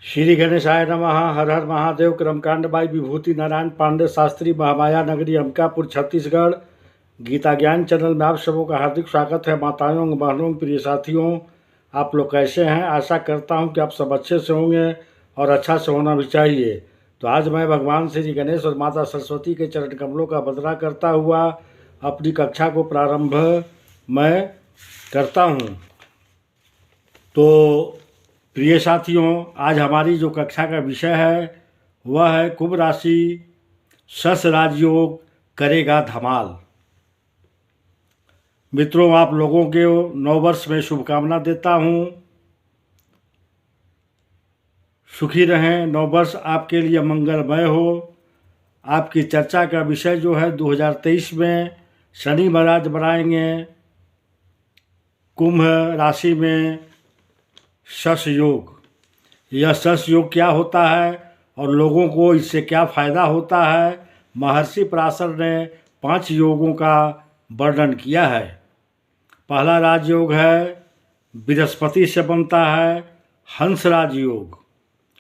श्री गणेशाय नमः। हर हर महादेव। क्रमकांड बाई विभूति नारायण पांडे शास्त्री, महामाया नगरी, अंबिकापुर, छत्तीसगढ़। गीता ज्ञान चैनल में आप सबों का हार्दिक स्वागत है। माताओं, बहनों, प्रिय साथियों, आप लोग कैसे हैं? आशा करता हूं कि आप सब अच्छे से होंगे और अच्छा से होना भी चाहिए। तो आज मैं भगवान श्री गणेश और माता सरस्वती के चरण कमलों का वंदना करता हुआ अपनी कक्षा को प्रारंभ मैं करता हूं। तो प्रिय साथियों, आज हमारी जो कक्षा का विषय है वह है कुंभ राशि शश राजयोग करेगा धमाल। मित्रों, आप लोगों के नव वर्ष में शुभकामना देता हूं। सुखी रहें, नव वर्ष आपके लिए मंगलमय हो। आपकी चर्चा का विषय जो है 2023 में शनि महाराज बनाएंगे कुंभ राशि में शश योग। यह शश योग क्या होता है और लोगों को इससे क्या फ़ायदा होता है, महर्षि पराशर ने 5 योगों का वर्णन किया है। पहला राजयोग है बृहस्पति से बनता है हंस राजयोग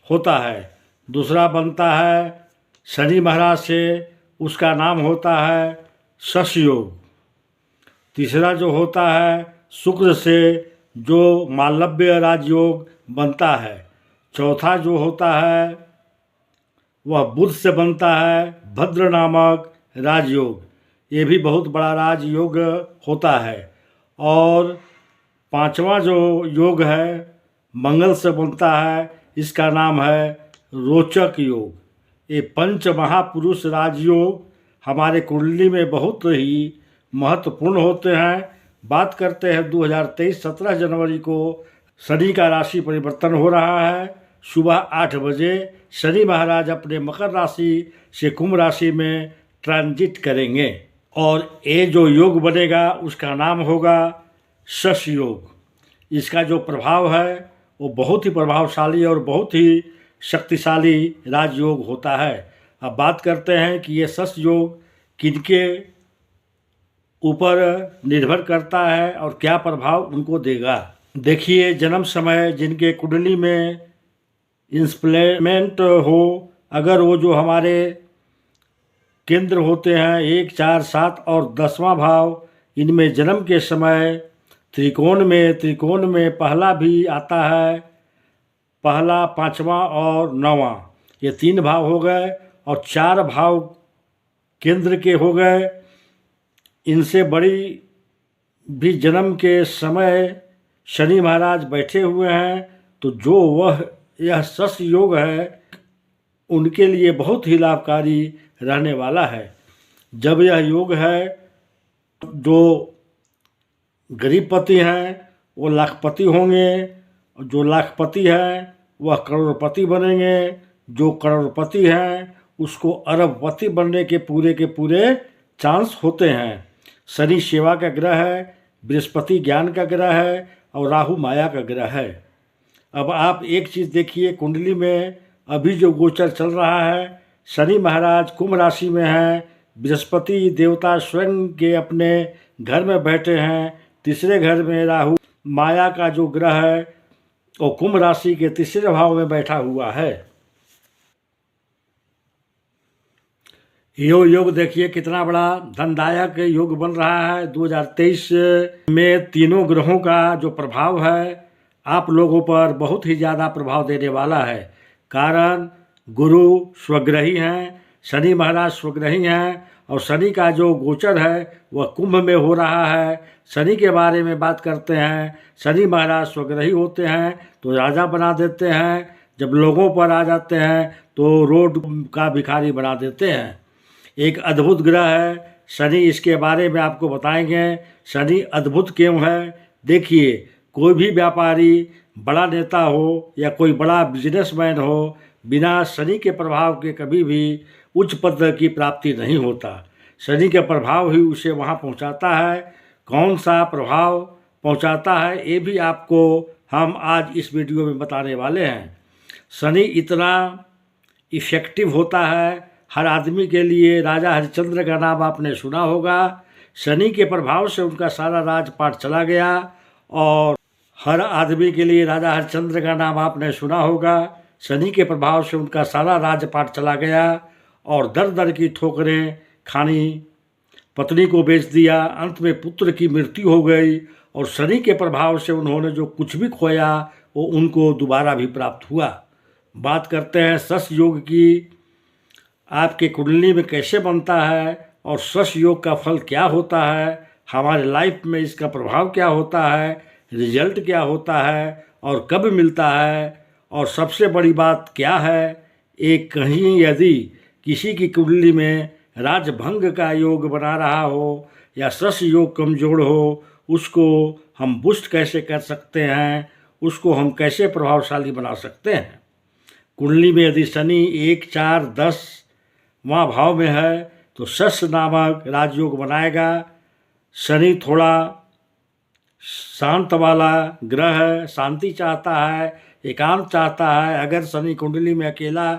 होता है। दूसरा बनता है शनि महाराज से, उसका नाम होता है शश योग। तीसरा जो होता है शुक्र से, जो मालव्य राजयोग बनता है। चौथा जो होता है वह बुध से बनता है भद्र नामक राजयोग। ये भी बहुत बड़ा राजयोग होता है। और पांचवा जो योग है मंगल से बनता है, इसका नाम है रोचक योग। ये पंच महापुरुष राजयोग हमारे कुंडली में बहुत ही महत्वपूर्ण होते हैं। बात करते हैं 2023 17 जनवरी को शनि का राशि परिवर्तन हो रहा है। सुबह 8 बजे शनि महाराज अपने मकर राशि से कुंभ राशि में ट्रांजिट करेंगे और ये जो योग बनेगा उसका नाम होगा शश योग। इसका जो प्रभाव है वो बहुत ही प्रभावशाली और बहुत ही शक्तिशाली राजयोग होता है। अब बात करते हैं कि ये शश योग किनके ऊपर निर्भर करता है और क्या प्रभाव उनको देगा। देखिए, जन्म समय जिनके कुंडली में इंस्प्लेमेंट हो, अगर वो जो हमारे केंद्र होते हैं 1, 4, 7 और 10वां भाव, इनमें जन्म के समय त्रिकोण में पहला भी आता है, पहला, 5वां और 9वां, ये 3 भाव हो गए और 4 भाव केंद्र के हो गए। इनसे बड़ी भी जन्म के समय शनि महाराज बैठे हुए हैं, तो जो यह शश योग है उनके लिए बहुत ही लाभकारी रहने वाला है। जब यह योग है, जो गरीबपति हैं वो लाखपति होंगे, और जो लाखपति हैं वह करोड़पति बनेंगे, जो करोड़पति हैं उसको अरबपति बनने के पूरे चांस होते हैं। शनि सेवा का ग्रह है, बृहस्पति ज्ञान का ग्रह है और राहु माया का ग्रह है। अब आप एक चीज़ देखिए, कुंडली में अभी जो गोचर चल रहा है, शनि महाराज कुंभ राशि में हैं, बृहस्पति देवता स्वयं के अपने घर में बैठे हैं, तीसरे घर में राहु माया का जो ग्रह है वो कुंभ राशि के तीसरे भाव में बैठा हुआ है। योग देखिए कितना बड़ा धनदायक योग बन रहा है। 2023 में तीनों ग्रहों का जो प्रभाव है आप लोगों पर बहुत ही ज़्यादा प्रभाव देने वाला है। कारण गुरु स्वग्रही हैं, शनि महाराज स्वग्रही हैं और शनि का जो गोचर है वह कुंभ में हो रहा है। शनि के बारे में बात करते हैं, शनि महाराज स्वग्रही होते हैं तो राजा बना देते हैं, जब लोगों पर आ जाते हैं तो रोड का भिखारी बना देते हैं। एक अद्भुत ग्रह है शनि, इसके बारे में आपको बताएंगे शनि अद्भुत क्यों है। देखिए, कोई भी व्यापारी, बड़ा नेता हो या कोई बड़ा बिजनेसमैन हो, बिना शनि के प्रभाव के कभी भी उच्च पद की प्राप्ति नहीं होता। शनि के प्रभाव ही उसे वहाँ पहुँचाता है। कौन सा प्रभाव पहुँचाता है ये भी आपको हम आज इस वीडियो में बताने वाले हैं। शनि इतना इफ़ेक्टिव होता है हर आदमी के लिए। राजा हरिश्चंद्र का नाम आपने सुना होगा। शनि के प्रभाव से उनका सारा राजपाट चला गया और हर आदमी के लिए राजा हरिश्चंद्र का नाम आपने सुना होगा। शनि के प्रभाव से उनका सारा राजपाट चला गया और दर दर की ठोकरें खानी, पत्नी को बेच दिया, अंत में पुत्र की मृत्यु हो गई और शनि के प्रभाव से उन्होंने जो कुछ भी खोया वो उनको दोबारा भी प्राप्त हुआ। बात करते हैं सस योग की, आपके कुंडली में कैसे बनता है और सस योग का फल क्या होता है, हमारे लाइफ में इसका प्रभाव क्या होता है, रिजल्ट क्या होता है और कब मिलता है, और सबसे बड़ी बात क्या है, एक कहीं यदि किसी की कुंडली में राजभंग का योग बना रहा हो या सस योग कमजोर हो, उसको हम बुस्ट कैसे कर सकते हैं, उसको हम कैसे प्रभावशाली बना सकते हैं। कुंडली में यदि शनि 1, 4, 10 वहाँ भाव में है तो सस नामक राजयोग बनाएगा। शनि थोड़ा शांत वाला ग्रह है, शांति चाहता है, एकांत चाहता है। अगर शनि कुंडली में अकेला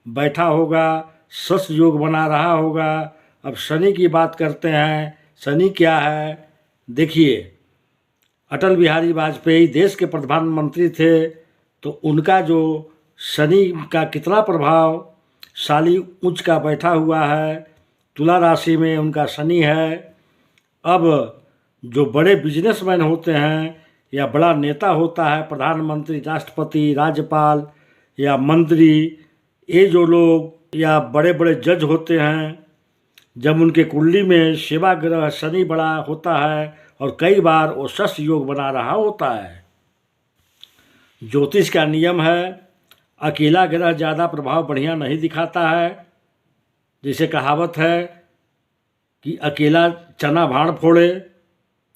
बैठा होगा, सस योग बना रहा होगा। अब शनि की बात करते हैं, शनि क्या है देखिए, अटल बिहारी वाजपेयी देश के प्रधानमंत्री थे, तो उनका जो शनि का कितना प्रभावशाली उच्च का बैठा हुआ है, तुला राशि में उनका शनि है। अब जो बड़े बिजनेसमैन होते हैं या बड़ा नेता होता है, प्रधानमंत्री, राष्ट्रपति, राज्यपाल या मंत्री, ये जो लोग या बड़े बड़े जज होते हैं, जब उनके कुंडली में सेवा ग्रह शनि बड़ा होता है और कई बार वो सस योग बना रहा होता है। ज्योतिष का नियम है, अकेला ग्रह ज़्यादा प्रभाव बढ़िया नहीं दिखाता है। जैसे कहावत है कि अकेला चना भाड़ फोड़े,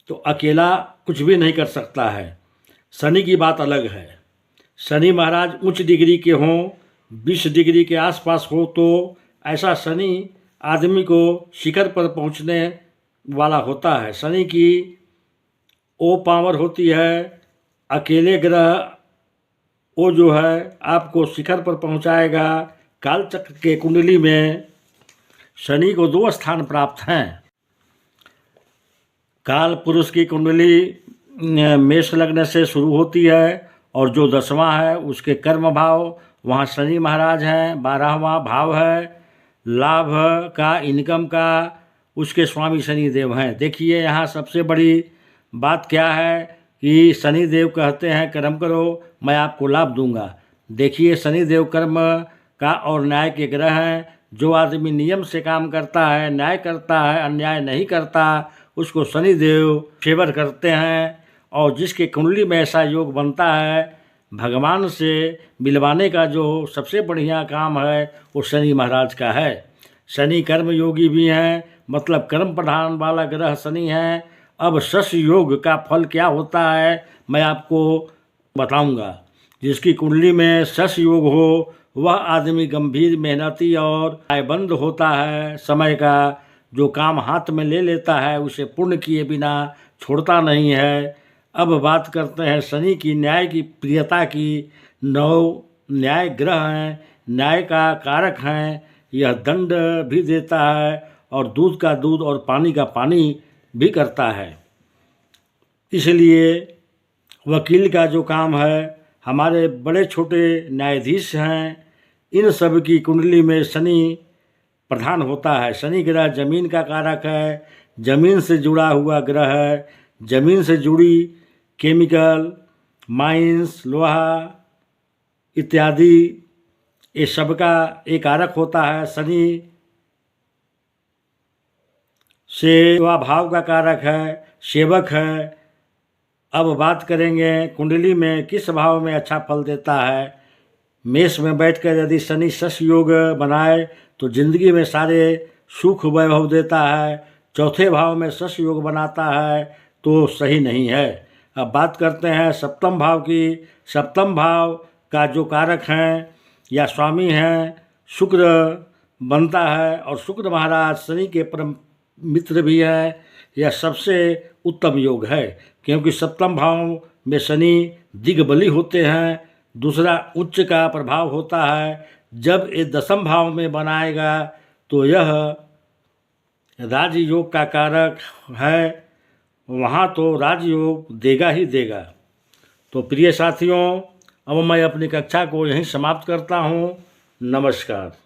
तो अकेला कुछ भी नहीं कर सकता है। शनि की बात अलग है। शनि महाराज उच्च डिग्री के हों, 20 डिग्री के आसपास हो, तो ऐसा शनि आदमी को शिखर पर पहुंचने वाला होता है। शनि की वो पावर होती है, अकेले ग्रह वो जो है आपको शिखर पर पहुंचाएगा। कालचक्र के कुंडली में शनि को 2 स्थान प्राप्त हैं। काल पुरुष की कुंडली मेष लग्न से शुरू होती है और जो 10वां है उसके कर्म भाव, वहाँ शनि महाराज हैं। 12वां भाव है लाभ का, इनकम का, उसके स्वामी शनि देव हैं। देखिए यहाँ सबसे बड़ी बात क्या है कि शनि देव कहते हैं कर्म करो मैं आपको लाभ दूंगा। देखिए शनि देव कर्म का और न्याय के ग्रह हैं। जो आदमी नियम से काम करता है, न्याय करता है, अन्याय नहीं करता, उसको शनि देव फेवर करते हैं। और जिसके कुंडली में ऐसा योग बनता है, भगवान से मिलवाने का जो सबसे बढ़िया काम है वो शनि महाराज का है। शनि कर्म योगी भी हैं, मतलब कर्म प्रधान वाला ग्रह शनि है। अब सस योग का फल क्या होता है मैं आपको बताऊंगा। जिसकी कुंडली में सस योग हो वह आदमी गंभीर, मेहनती और आयबंद होता है। समय का जो काम हाथ में ले लेता है उसे पूर्ण किए बिना छोड़ता नहीं है। अब बात करते हैं शनि की न्याय की प्रियता की। 9 न्याय ग्रह हैं, न्याय का कारक हैं। यह दंड भी देता है और दूध का दूध और पानी का पानी भी करता है। इसलिए वकील का जो काम है, हमारे बड़े छोटे न्यायाधीश हैं, इन सब की कुंडली में शनि प्रधान होता है। शनि ग्रह जमीन का कारक है, जमीन से जुड़ा हुआ ग्रह है। जमीन से जुड़ी केमिकल, माइंस, लोहा इत्यादि ये सब का एक कारक होता है। शनि सेवा भाव का कारक है, सेवक है। अब बात करेंगे कुंडली में किस भाव में अच्छा फल देता है। मेष में बैठकर यदि शनि सस योग बनाए तो जिंदगी में सारे सुख वैभव देता है। चौथे भाव में सस योग बनाता है तो सही नहीं है। अब बात करते हैं सप्तम भाव की। सप्तम भाव का जो कारक हैं या स्वामी हैं शुक्र बनता है और शुक्र महाराज शनि के परम मित्र भी हैं। यह सबसे उत्तम योग है क्योंकि सप्तम भाव में शनि दिग्बली होते हैं। दूसरा उच्च का प्रभाव होता है। जब ये 10म भाव में बनाएगा तो यह राजयोग का कारक है, वहाँ तो राजयोग देगा ही देगा। तो प्रिय साथियों, अब मैं अपनी कक्षा को यहीं समाप्त करता हूँ। नमस्कार।